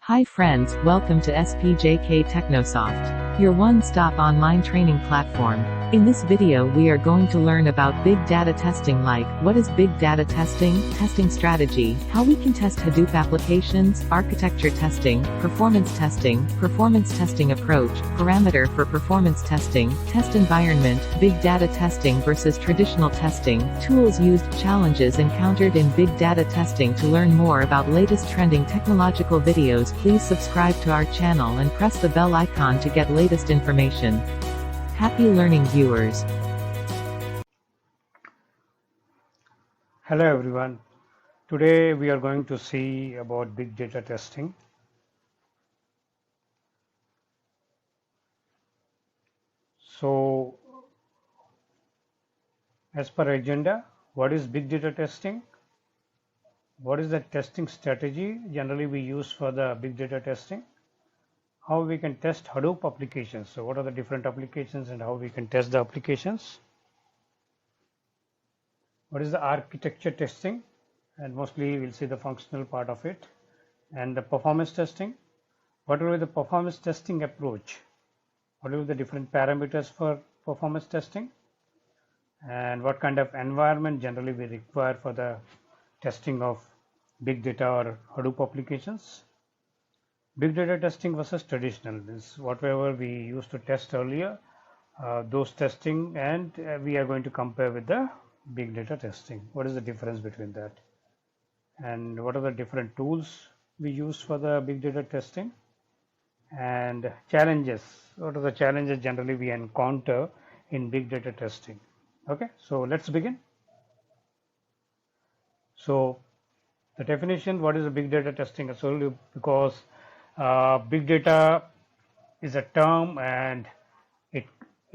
Hi friends, welcome to SPJK Technosoft, your one-stop online training platform. In this video we are going to learn about big data testing, like what is big data testing strategy, how we can test Hadoop applications, architecture testing, performance testing approach, parameter for performance testing, test environment, big data testing versus traditional testing, tools used, challenges encountered in big data testing. To learn more about latest trending technological videos, please subscribe to our channel and press the bell icon to get latest information. Happy learning, viewers. Hello everyone. Today we are going to see about big data testing. So as per agenda, what is big data testing? What is the testing strategy generally we use for the big data testing? How we can test Hadoop applications. So what are the different applications and how we can test the applications? What is the architecture testing? And mostly we'll see the functional part of it. And the performance testing. What will be the performance testing approach? What will be the different parameters for performance testing? And what kind of environment generally we require for the testing of big data or Hadoop applications? Big data testing versus traditional means whatever we used to test earlier, those testing, and we are going to compare with the big data testing. What is the difference between that? And what are the different tools we use for the big data testing? And challenges. What are the challenges generally we encounter in big data testing? Okay, so let's begin. So the definition, what is a big data testing? So because big data is a term and it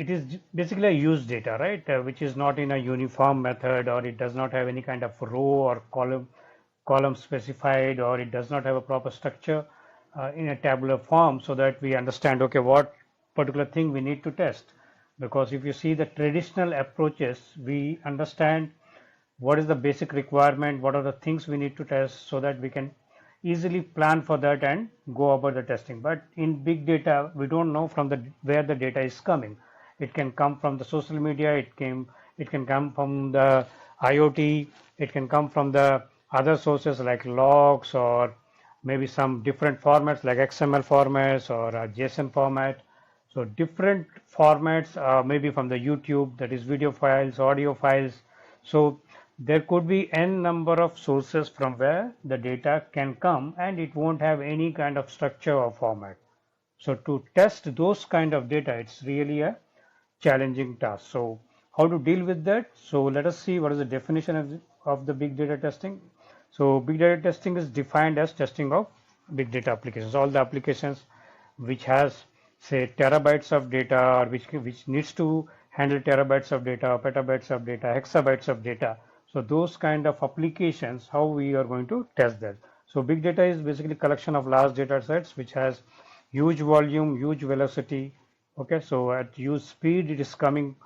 is basically a used data, right? Which is not in a uniform method, or it does not have any kind of row or column specified, or it does not have a proper structure in a tabular form, so that we understand, okay, what particular thing we need to test. Because if you see the traditional approaches, we understand what is the basic requirement, what are the things we need to test, so that we can easily plan for that and go about the testing. But in big data, we don't know from where the data is coming. It can come from the social media, it can come from the IoT, it can come from the other sources like logs, or maybe some different formats like XML formats or a JSON format. So different formats, maybe from the YouTube, that is video files, audio files. So there could be n number of sources from where the data can come, and it won't have any kind of structure or format. So to test those kind of data, it's really a challenging task. So how to deal with that? So let us see what is the definition of the big data testing. So big data testing is defined as testing of big data applications, all the applications which has, say, terabytes of data, or which needs to handle terabytes of data, petabytes of data, hexabytes of data. So those kind of applications, how we are going to test that. So big data is basically collection of large data sets which has huge volume, huge velocity. Okay, so at huge speed it is coming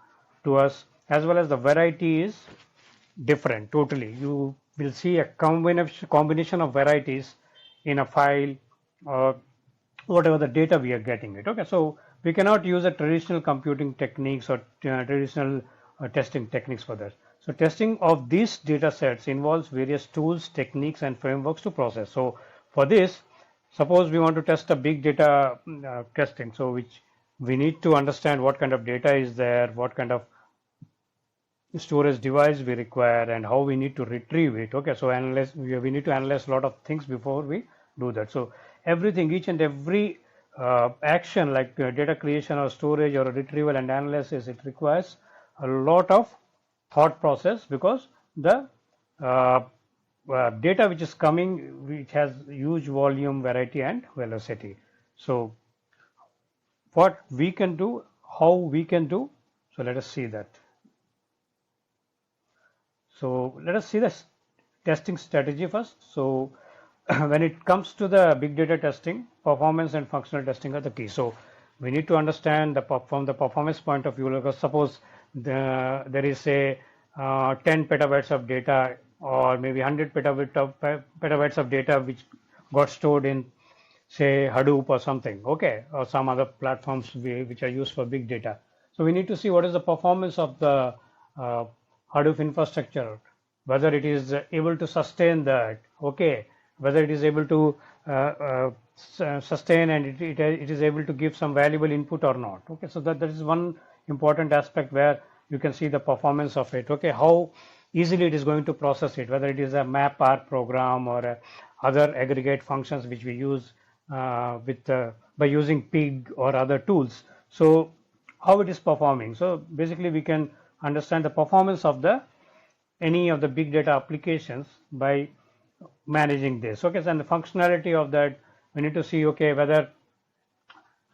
to us, as well as the variety is different totally. You will see a combination of varieties in a file, or whatever the data we are getting it. Okay, so we cannot use a traditional computing techniques or traditional testing techniques for that. So testing of these data sets involves various tools, techniques, and frameworks to process. So for this, suppose we want to test a big data testing, so which we need to understand what kind of data is there, what kind of storage device we require, and how we need to retrieve it. Okay, so we need to analyze a lot of things before we do that. So everything, each and every action like data creation or storage or retrieval and analysis, it requires a lot of thought process, because the uh, data which is coming, which has huge volume, variety, and velocity. So what we can do, how we can do, so let us see that. So let us see the testing strategy first. So when it comes to the big data testing, performance and functional testing are the key. So we need to understand from the performance point of view. Because suppose there is a 10 petabytes of data, or maybe 100 petabytes of data which got stored in say Hadoop or something, okay, or some other platforms which are used for big data. So we need to see what is the performance of the Hadoop infrastructure, whether it is able to sustain that, okay, whether it is able to sustain and it is able to give some valuable input or not. Okay, so that is one important aspect where you can see the performance of it. Okay, how easily it is going to process it, whether it is a MapR program or other aggregate functions which we use by using Pig or other tools. So how it is performing. So basically we can understand the performance of the any of the big data applications by managing this. Okay, so and the functionality of that we need to see, okay, whether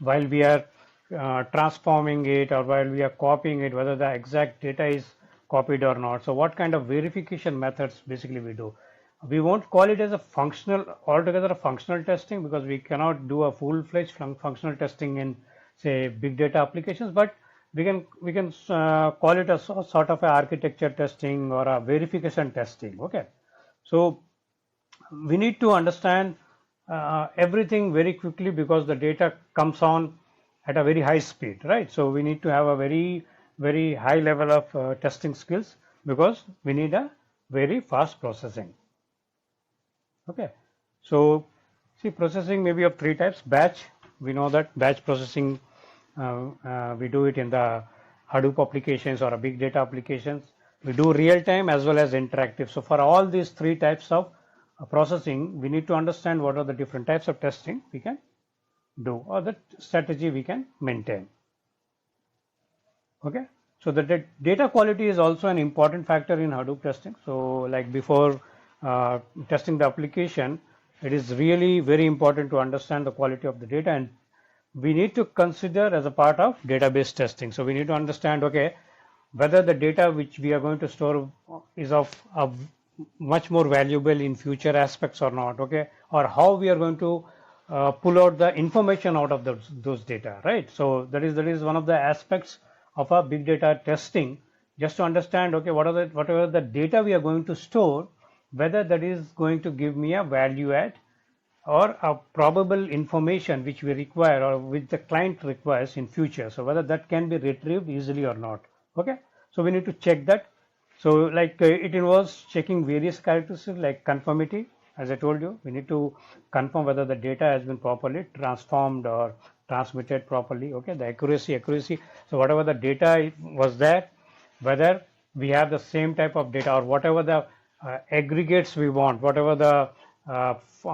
while we are transforming it or while we are copying it, whether the exact data is copied or not. So what kind of verification methods basically we do. We won't call it as a functional altogether a functional testing because we cannot do a full-fledged functional testing in say big data applications, but we can call it a sort of a architecture testing or a verification testing. Okay, so we need to understand everything very quickly because the data comes on at a very high speed, right? So we need to have a very high level of testing skills because we need a very fast processing. Okay, so see, processing may be of three types. Batch, we know that batch processing we do it in the Hadoop applications or a big data applications. We do real time as well as interactive. So for all these three types of processing, we need to understand what are the different types of testing we can do or the strategy we can maintain. Okay, so the data quality is also an important factor in Hadoop testing. So like before testing the application, it is really very important to understand the quality of the data, and we need to consider as a part of database testing. So we need to understand, okay, whether the data which we are going to store is of much more valuable in future aspects or not, okay, or how we are going to pull out the information out of those data, right? So that is one of the aspects of our big data testing, just to understand, okay, whatever the data we are going to store, whether that is going to give me a value add or a probable information which we require or which the client requires in future. So whether that can be retrieved easily or not. Okay, so we need to check that. So like it involves checking various characteristics like conformity. As I told you, we need to confirm whether the data has been properly transformed or transmitted properly. Okay, the accuracy. So whatever the data was there, whether we have the same type of data or whatever the aggregates we want, whatever the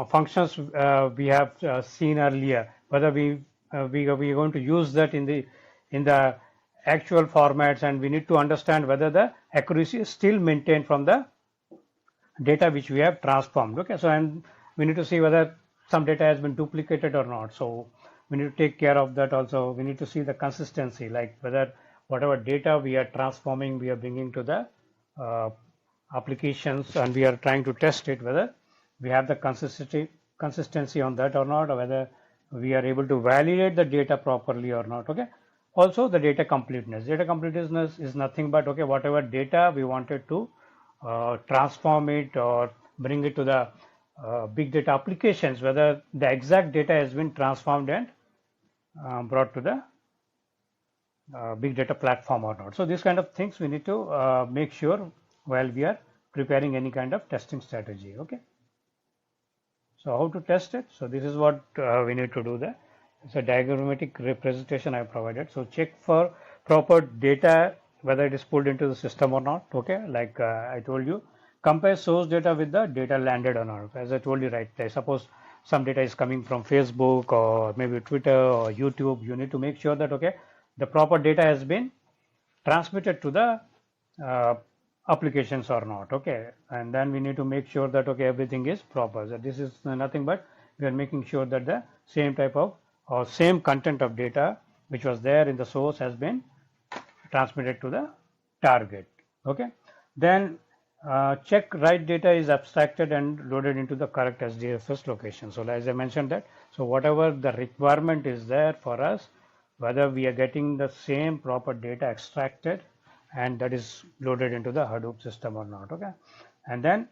functions we have seen earlier, whether we are going to use that in the actual formats, and we need to understand whether the accuracy is still maintained from the data which we have transformed. Okay, so and we need to see whether some data has been duplicated or not. So we need to take care of that also. We need to see the consistency, like whether whatever data we are transforming, we are bringing to the applications, and we are trying to test it whether we have the consistency on that or not, or whether we are able to validate the data properly or not. Okay, also the data completeness. Data completeness is nothing but, okay, whatever data we wanted to transform it or bring it to the big data applications, whether the exact data has been transformed and brought to the big data platform or not. So these kind of things we need to make sure while we are preparing any kind of testing strategy. Okay, so how to test it? So this is what we need to do there. It's a diagrammatic representation I provided. So check for proper data, whether it is pulled into the system or not. Okay, like I told you, compare source data with the data landed or not. As I told you, right there, suppose some data is coming from Facebook or maybe Twitter or YouTube, you need to make sure that, okay, the proper data has been transmitted to the applications or not. Okay, and then we need to make sure that, okay, everything is proper. So this is nothing but we are making sure that the same type of or same content of data which was there in the source has been transmitted to the target. Okay, then check right data is abstracted and loaded into the correct SDFS location. So as I mentioned that, so whatever the requirement is there for us, whether we are getting the same proper data extracted and that is loaded into the Hadoop system or not. Okay, and then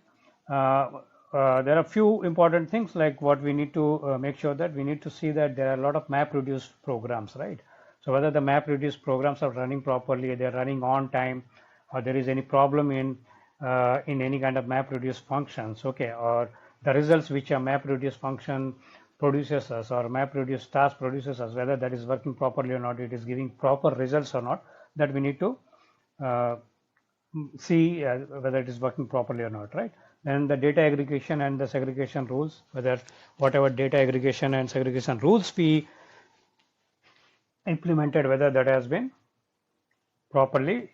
there are few important things like what we need to make sure that we need to see that there are a lot of MapReduce programs, right? So whether the MapReduce programs are running properly, they're running on time, or there is any problem in any kind of MapReduce functions, okay, or the results which a MapReduce function produces us or MapReduce task produces us, whether that is working properly or not, it is giving proper results or not, that we need to uh, see whether it is working properly or not, right? Then the data aggregation and the segregation rules, whether whatever data aggregation and segregation rules we implemented, whether that has been properly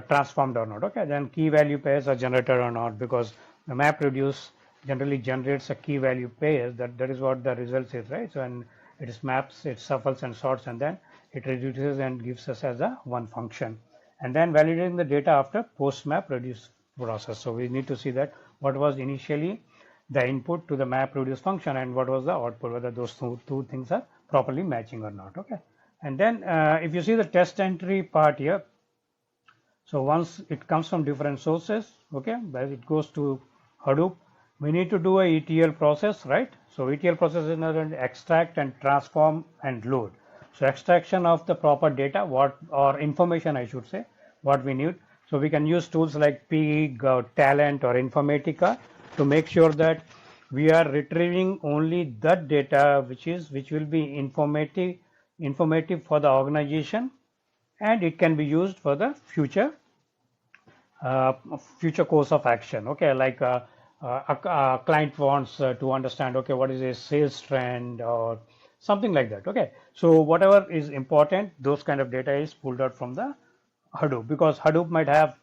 transformed or not. Okay, then key value pairs are generated or not, because the MapReduce generally generates a key value pairs. That is what the results is, right? So and it is maps, it shuffles and sorts, and then it reduces and gives us as a one function. And then validating the data after post MapReduce process. So we need to see that what was initially the input to the MapReduce function and what was the output, whether those two things are properly matching or not. Okay, and then if you see the test entry part here, so once it comes from different sources, okay, but it goes to Hadoop, we need to do a ETL process, right? So ETL process is another extract and transform and load. So extraction of the proper data, what or information I should say, what we need. So we can use tools like Pig or Talent or Informatica to make sure that we are retrieving only that data which will be informative for the organization, and it can be used for the uh, future course of action. Okay, like a client wants to understand, okay, what is a sales trend or something like that. Okay, so whatever is important, those kind of data is pulled out from the Hadoop, because Hadoop might have,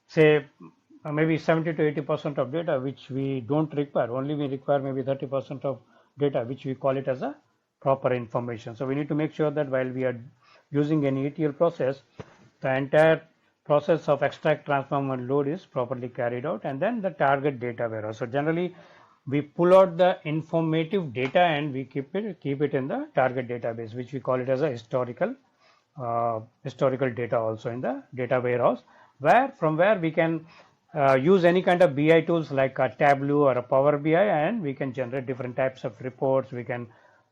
say, maybe 70 to 80% of data which we don't require. Only we require maybe 30% of data which we call it as a proper information. So we need to make sure that while we are using an ETL process, the entire process of extract, transform, and load is properly carried out, and then the target data warehouse. So generally, we pull out the informative data and we keep it in the target database, which we call it as a historical data also in the data warehouse, where we can use any kind of BI tools like a Tableau or a Power BI, and we can generate different types of reports. We can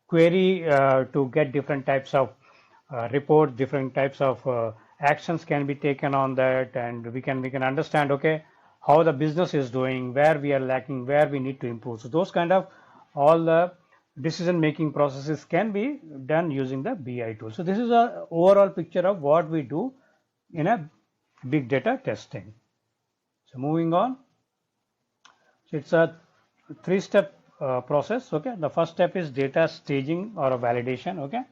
query to get different types of reports, different types of actions can be taken on that, and we can understand, okay, how the business is doing, where we are lacking, where we need to improve. So those kind of all the decision making processes can be done using the BI tool. So this is a overall picture of what we do in a big data testing. So moving on, so it's a three-step process. Okay, the first step is data staging or a validation. Okay,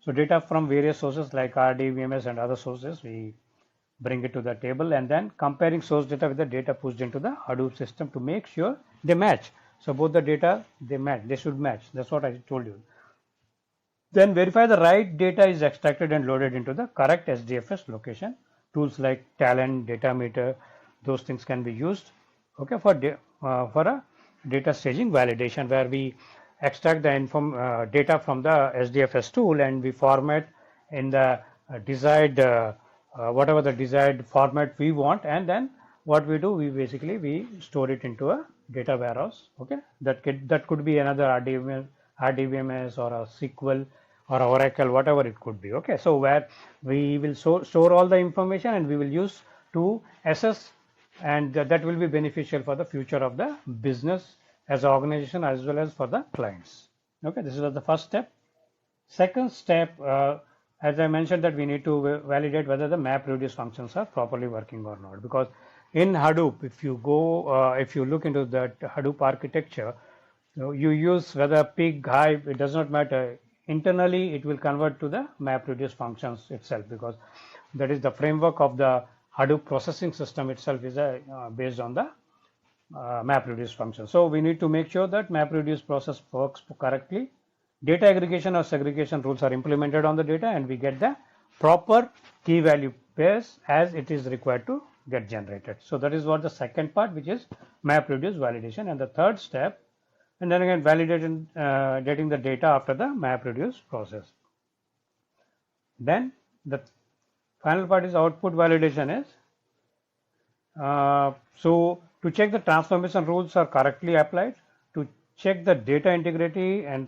so data from various sources like RDBMS and other sources, we bring it to the table, and then comparing source data with the data pushed into the Hadoop system to make sure they match. So both the data, they match, they should match. That's what I told you. Then verify the right data is extracted and loaded into the correct SDFS location. Tools like Talent, Datameter, those things can be used, okay, for a data staging validation, where we extract the data from the SDFS tool and we format in the desired whatever the desired format we want, and then what we do, we store it into a data warehouse. Okay, that could be another RDBMS or a SQL or Oracle, whatever it could be. Okay, so where we will store all the information and we will use to assess, and that will be beneficial for the future of the business as an organization as well as for the clients. Okay, this is the first step. Second step, as I mentioned, that we need to validate whether the MapReduce functions are properly working or not, because in Hadoop, if you look into that Hadoop architecture, you use whether Pig, Hive, it does not matter. Internally, it will convert to the MapReduce functions itself, because that is the framework of the Hadoop processing system itself is based on the MapReduce function. So we need to make sure that MapReduce process works correctly. Data aggregation or segregation rules are implemented on the data, and we get the proper key value pairs as it is required to get generated. So that is what the second part, which is MapReduce validation. And the third step, and then again validating getting the data after the MapReduce process. Then the final part is output validation is so to check the transformation rules are correctly applied, to check the data integrity and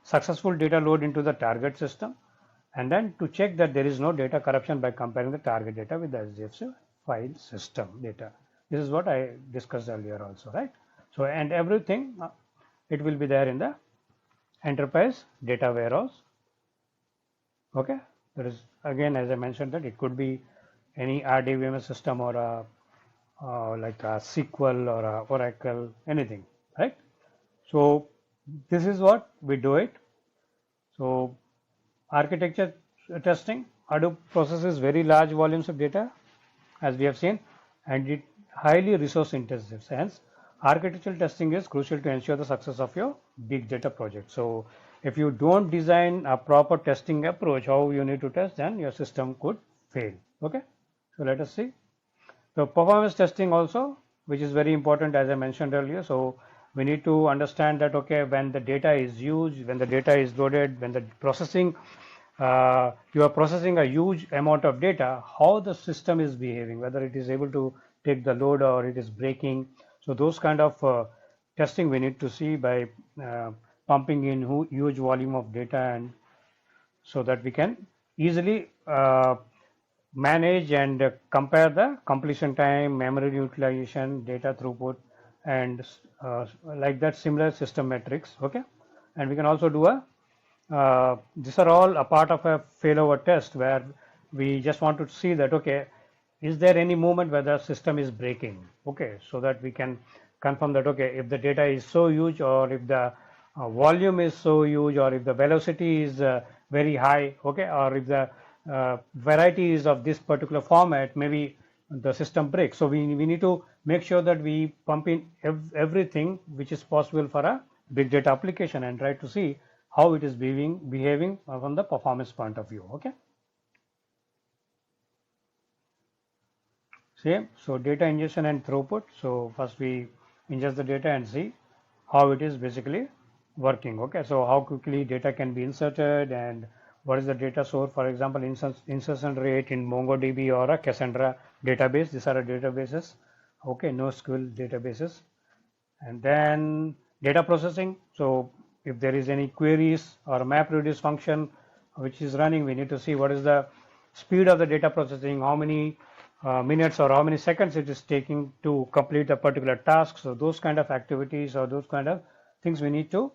successful data load into the target system, and then to check that there is no data corruption by comparing the target data with the SDFC file system data. This is what I discussed earlier also, right? So, and everything it will be there in the enterprise data warehouse. Okay, there is again, as I mentioned, that it could be any RDBMS system or a like a SQL or a Oracle, anything, right? So this is what we do it. So architecture testing, Hadoop processes very large volumes of data, as we have seen, and it highly resource intensive. Hence, architectural testing is crucial to ensure the success of your big data project. So if you don't design a proper testing approach, how you need to test, then your system could fail. Okay, so let us see. So performance testing also, which is very important, as I mentioned earlier. So we need to understand that, okay, when the data is used, when the data is loaded, when the processing, you are processing a huge amount of data, how the system is behaving, whether it is able to take the load or it is breaking. So those kind of testing we need to see by pumping in huge volume of data, and so that we can easily manage and compare the completion time, memory utilization, data throughput, and like that similar system metrics. Okay, and we can also do a these are all a part of a failover test where we just want to see that, okay, is there any moment where the system is breaking? Okay, so that we can confirm that, okay, if the data is so huge, or if the volume is so huge, or if the velocity is very high, okay, or if the variety is of this particular format, maybe the system breaks. So we need to make sure that we pump in everything which is possible for a big data application and try to see how it is behaving from the performance point of view. Okay. Same. So data ingestion and throughput. So first we ingest the data and see how it is basically working. Okay. So how quickly data can be inserted and what is the data source. For example, insertion rate in MongoDB or a Cassandra database. These are databases. Okay. NoSQL databases. And then data processing. So if there is any queries or MapReduce function which is running, we need to see what is the speed of the data processing, how many minutes or how many seconds it is taking to complete a particular task. So those kind of activities or those kind of things we need to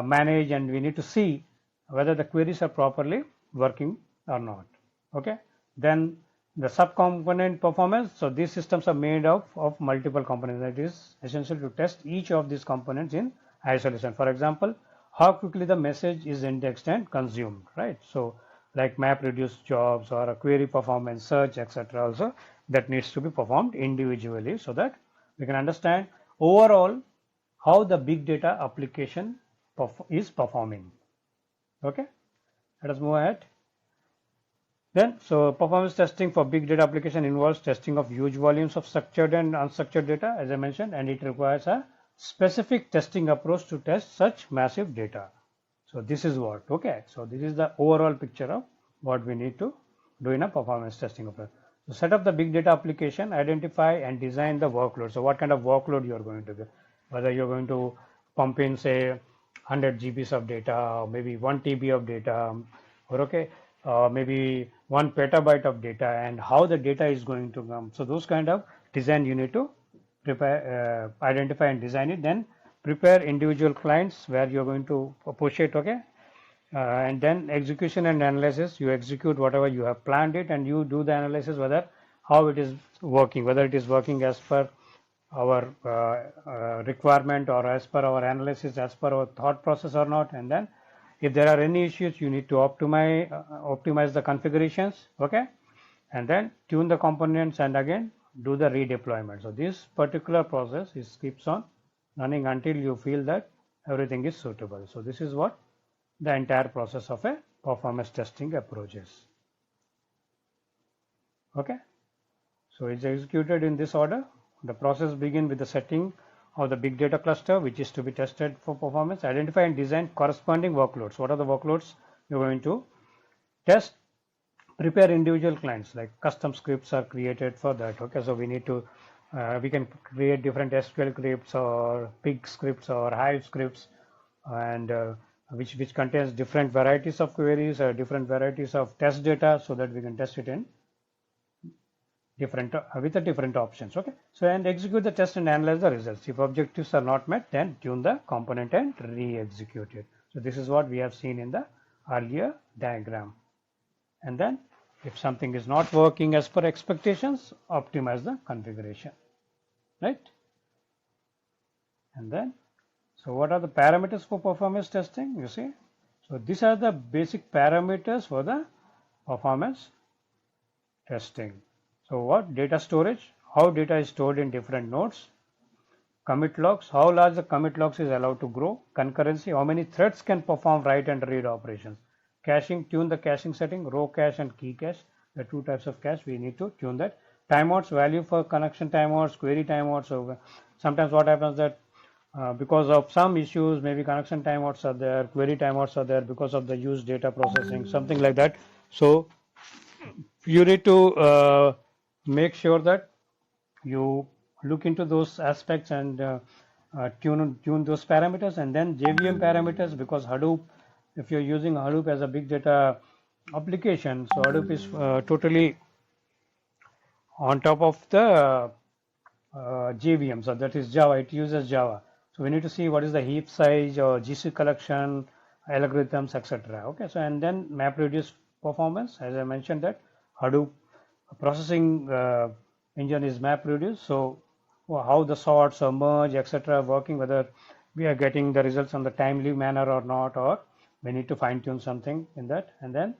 manage, and we need to see whether the queries are properly working or not. Okay. Then the subcomponent performance. So these systems are made of multiple components. It is essential to test each of these components in isolation. For example, how quickly the message is indexed and consumed, right? So like MapReduce jobs or a query performance, search, etc. also that needs to be performed individually, so that we can understand overall how the big data application is performing. Okay, let us move ahead. Then, so performance testing for big data application involves testing of huge volumes of structured and unstructured data, as I mentioned, and it requires a specific testing approach to test such massive data. So this is what, okay, so this is the overall picture of what we need to do in a performance testing approach. So set up the big data application, identify and design the workload. So what kind of workload you are going to do, whether you're going to pump in say 100 GBs of data, or maybe 1 TB of data, or okay, maybe 1 petabyte of data, and how the data is going to come. So those kind of design you need to prepare, identify and design it. Then prepare individual clients where you're going to push it. Okay, and then execution and analysis. You execute whatever you have planned it, and you do the analysis whether how it is working, whether it is working as per our requirement or as per our analysis, as per our thought process or not. And then if there are any issues, you need to optimize the configurations. Okay, and then tune the components and again do the redeployment. So this particular process keeps on running until you feel that everything is suitable. So this is what the entire process of a performance testing approach is. Okay, so it's executed in this order. The process begins with the setting of the big data cluster, which is to be tested for performance. Identify and design corresponding workloads. What are the workloads you're going to test? Prepare individual clients, like custom scripts are created for that. Okay, so we need to We can create different SQL scripts or pig scripts or hive scripts, and which contains different varieties of queries or different varieties of test data, so that we can test it in different with the different options. Okay, so and execute the test and analyze the results. If objectives are not met, then tune the component and re-execute it. So this is what we have seen in the earlier diagram. And then if something is not working as per expectations, optimize the configuration, right? And then, so what are the parameters for performance testing? You see, so these are the basic parameters for the performance testing. So what? Data storage, how data is stored in different nodes. Commit logs, how large the commit logs is allowed to grow. Concurrency, how many threads can perform write and read operations. Caching, tune the caching setting, row cache and key cache. The two types of cache, we need to tune that. Timeouts, value for connection timeouts, query timeouts. So sometimes what happens that because of some issues, maybe connection timeouts are there, query timeouts are there because of the used data processing, something like that. So you need to make sure that you look into those aspects and tune those parameters. And then JVM parameters, because Hadoop, if you're using Hadoop as a big data application, so Hadoop is totally on top of the JVM, so that is Java, it uses Java. So we need to see what is the heap size or GC collection, algorithms, etc. Okay, so and then MapReduce performance, as I mentioned that Hadoop processing engine is MapReduce. So how the sorts or merge, etc. working, whether we are getting the results on the timely manner or not, or we need to fine tune something in that. And then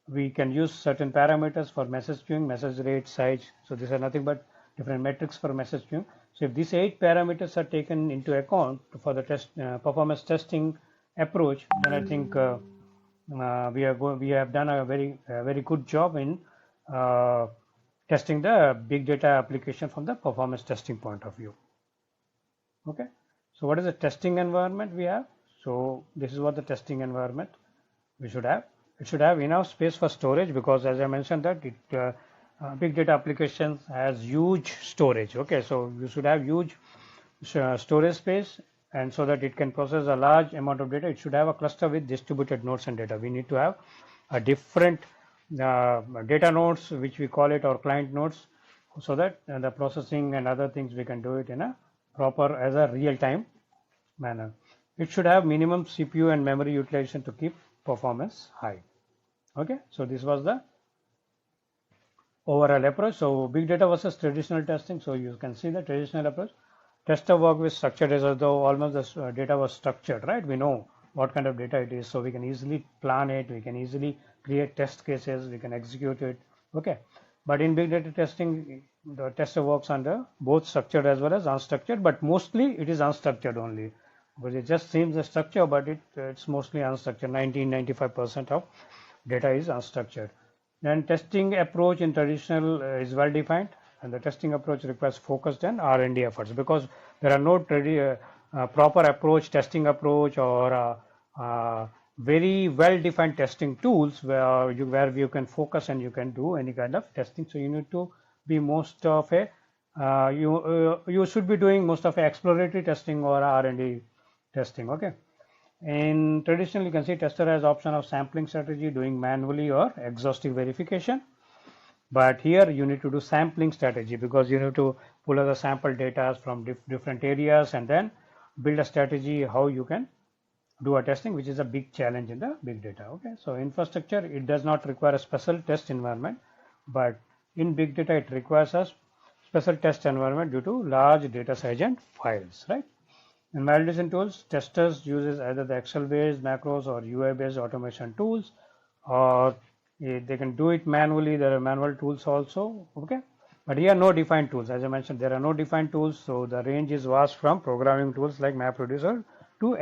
we can use certain parameters for message queuing, message rate, size. So these are nothing but different metrics for message queuing. So if these 8 parameters are taken into account for the test performance testing approach, then I think we have done a very good job in testing the big data application from the performance testing point of view. Okay, so what is the testing environment we have? So this is what the testing environment we should have. It should have enough space for storage, because as I mentioned that big data applications has huge storage. Okay, so you should have huge storage space, and so that it can process a large amount of data. It should have a cluster with distributed nodes and data. We need to have a different data nodes, which we call it, or client nodes, so that the processing and other things we can do it in a proper as a real-time manner. It should have minimum CPU and memory utilization to keep performance high. Okay, so this was the overall approach. So big data versus traditional testing. So you can see the traditional approach. Tester work with structured as though almost the data was structured, right? We know what kind of data it is, so we can easily plan it, we can easily create test cases, we can execute it. Okay, but in big data testing, the tester works under both structured as well as unstructured, but mostly it is unstructured only, because it just seems a structure, but it's mostly unstructured. 95% of data is unstructured. Then testing approach in traditional is well defined, and the testing approach requires focused and R&D efforts, because there are no proper approach, testing approach, or very well defined testing tools where you can focus and you can do any kind of testing. So you need to be most of a you should be doing most of a exploratory testing or R&D testing. Okay, in traditional, you can see tester has option of sampling strategy, doing manually or exhaustive verification. But here you need to do sampling strategy, because you need to pull out the sample data from different areas and then build a strategy how you can do a testing, which is a big challenge in the big data. Okay, so infrastructure, it does not require a special test environment, but in big data it requires a special test environment due to large data size and files, right? In validation tools, testers uses either the Excel based macros or UI based automation tools, or they can do it manually. There are manual tools also. Okay, but here no defined tools. As I mentioned, there are no defined tools, so the range is vast from programming tools like MapReduce to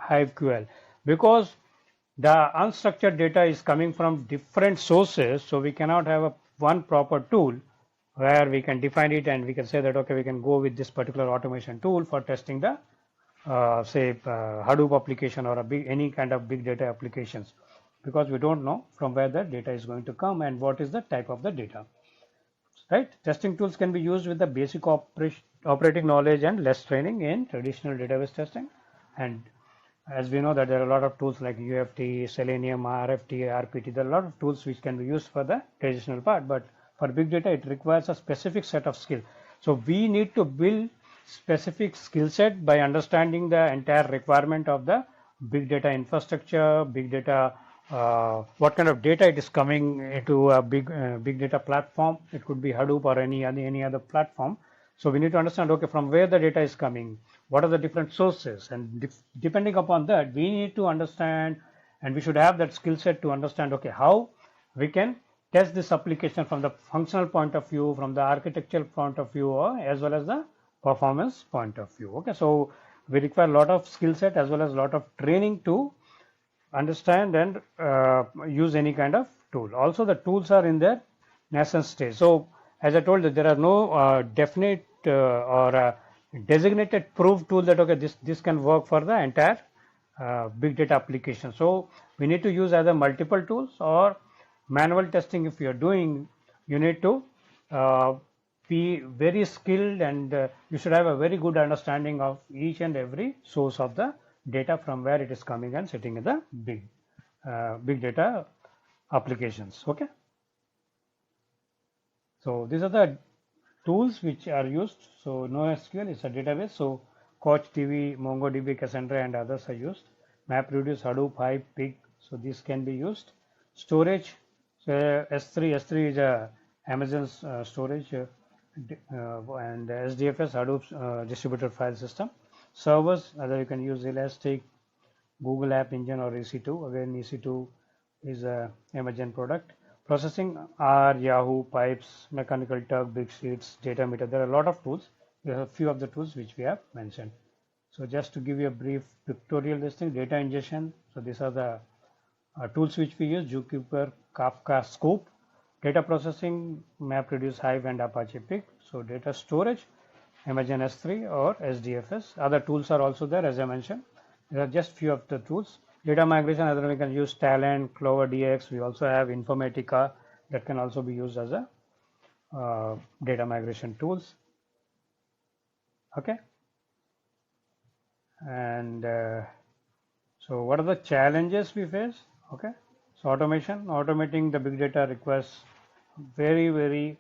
HiveQL, because the unstructured data is coming from different sources, so we cannot have one proper tool where we can define it and we can say that okay, we can go with this particular automation tool for testing the say Hadoop application or any kind of big data applications, because we don't know from where the data is going to come and what is the type of the data. right? Testing tools can be used with the basic operating knowledge and less training in traditional database testing. And as we know that there are a lot of tools like UFT, Selenium, RFT, RPT, there are a lot of tools which can be used for the traditional part, but for big data it requires a specific set of skill. So we need to build specific skill set by understanding the entire requirement of the big data infrastructure, big data, what kind of data it is coming into a big data platform. It could be Hadoop or any other platform. So we need to understand, okay, from where the data is coming, what are the different sources, and depending upon that, we need to understand, and we should have that skill set to understand, okay, how we can test this application from the functional point of view, from the architectural point of view, or as well as the performance point of view. Okay, so we require a lot of skill set as well as a lot of training to understand and use any kind of tool. Also, the tools are in their nascent stage. So, as I told you, there are no definite or designated proof tool that okay, this can work for the entire big data application. So, we need to use either multiple tools or manual testing. If you are doing, you need to uh, be very skilled, and you should have a very good understanding of each and every source of the data from where it is coming and sitting in the big data applications. Okay, so these are the tools which are used. So NoSQL is a database, so CouchDB, MongoDB, Cassandra and others are used. MapReduce, Hadoop, Hive, Pig, so these can be used. Storage, so S3 is a Amazon's storage, and SDFS, Hadoop's distributed file system. Servers, either you can use Elastic, Google App Engine or EC2. Again, EC2 is a Amazon product. Processing R, Yahoo, Pipes, Mechanical Turk, Big Sheets, Datameter. There are a lot of tools. We have a few of the tools which we have mentioned. So just to give you a brief pictorial listing, data ingestion. So these are the tools which we use: Zookeeper, Kafka, Scoop. Data processing, MapReduce, Hive, and Apache Pig. So data storage, Amazon S3 or SDFS. Other tools are also there, as I mentioned. There are just few of the tools. Data migration, either we can use Talent, Clover DX. We also have Informatica that can also be used as a data migration tools. Okay. And so what are the challenges we face? Okay. So automating the big data requires very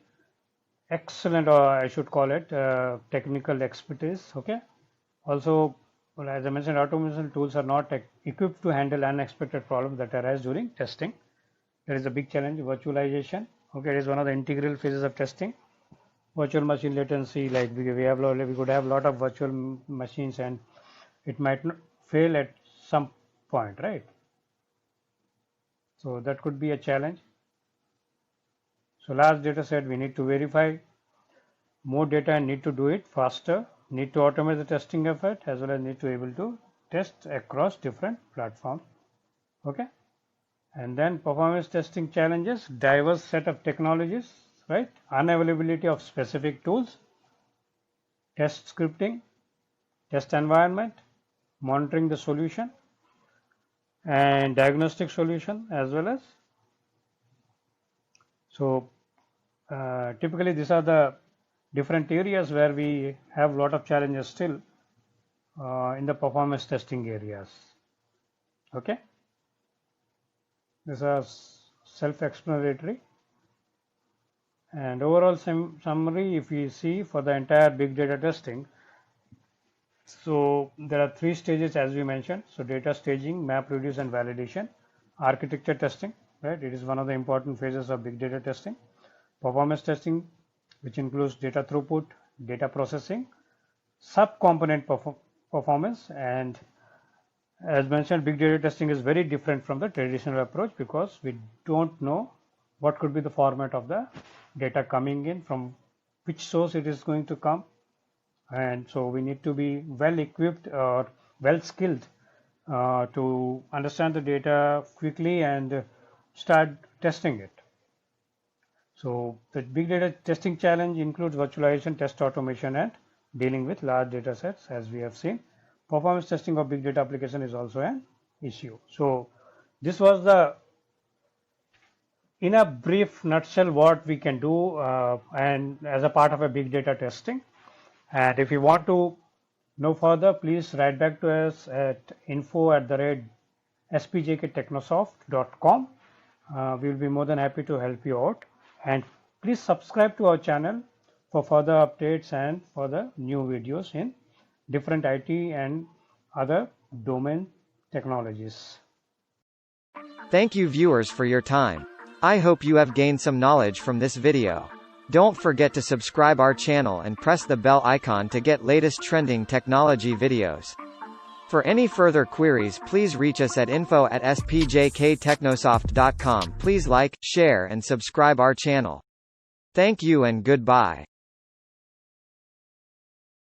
excellent, or I should call it technical expertise. Okay. Also, well, as I mentioned, automation tools are not equipped to handle unexpected problems that arise during testing. There is a big challenge: virtualization. Okay, it is one of the integral phases of testing. Virtual machine latency, like we could have a lot of virtual machines, and it might not fail at some point, right? So that could be a challenge. So large data set, we need to verify more data and need to do it faster, need to automate the testing effort, as well as need to be able to test across different platforms. Okay, and then performance testing challenges: diverse set of technologies, right? Unavailability of specific tools, test scripting, test environment, monitoring the solution, and diagnostic solution as well as. So typically these are the different areas where we have a lot of challenges still in the performance testing areas. Okay, these are self-explanatory, and overall summary, if we see for the entire big data testing, so there are 3 stages as we mentioned. So data staging, MapReduce and validation, architecture testing, right? It is one of the important phases of big data testing. Performance testing, which includes data throughput, data processing, sub-component performance, and as mentioned, big data testing is very different from the traditional approach because we don't know what could be the format of the data coming in, from which source it is going to come, and so we need to be well equipped or well skilled to understand the data quickly and start testing it. So the big data testing challenge includes virtualization, test automation, and dealing with large data sets, as we have seen. Performance testing of big data application is also an issue. So this was the in a brief nutshell what we can do and as a part of a big data testing. And if you want to know further, please write back to us at info@spjktechnosoft.com. We will be more than happy to help you out. And please subscribe to our channel for further updates and further new videos in different IT and other domain technologies. Thank you viewers for your time. I hope you have gained some knowledge from this video. Don't forget to subscribe our channel and press the bell icon to get latest trending technology videos. For any further queries, please reach us at info@spjktechnosoft.com. Please like, share and subscribe our channel. Thank you and goodbye.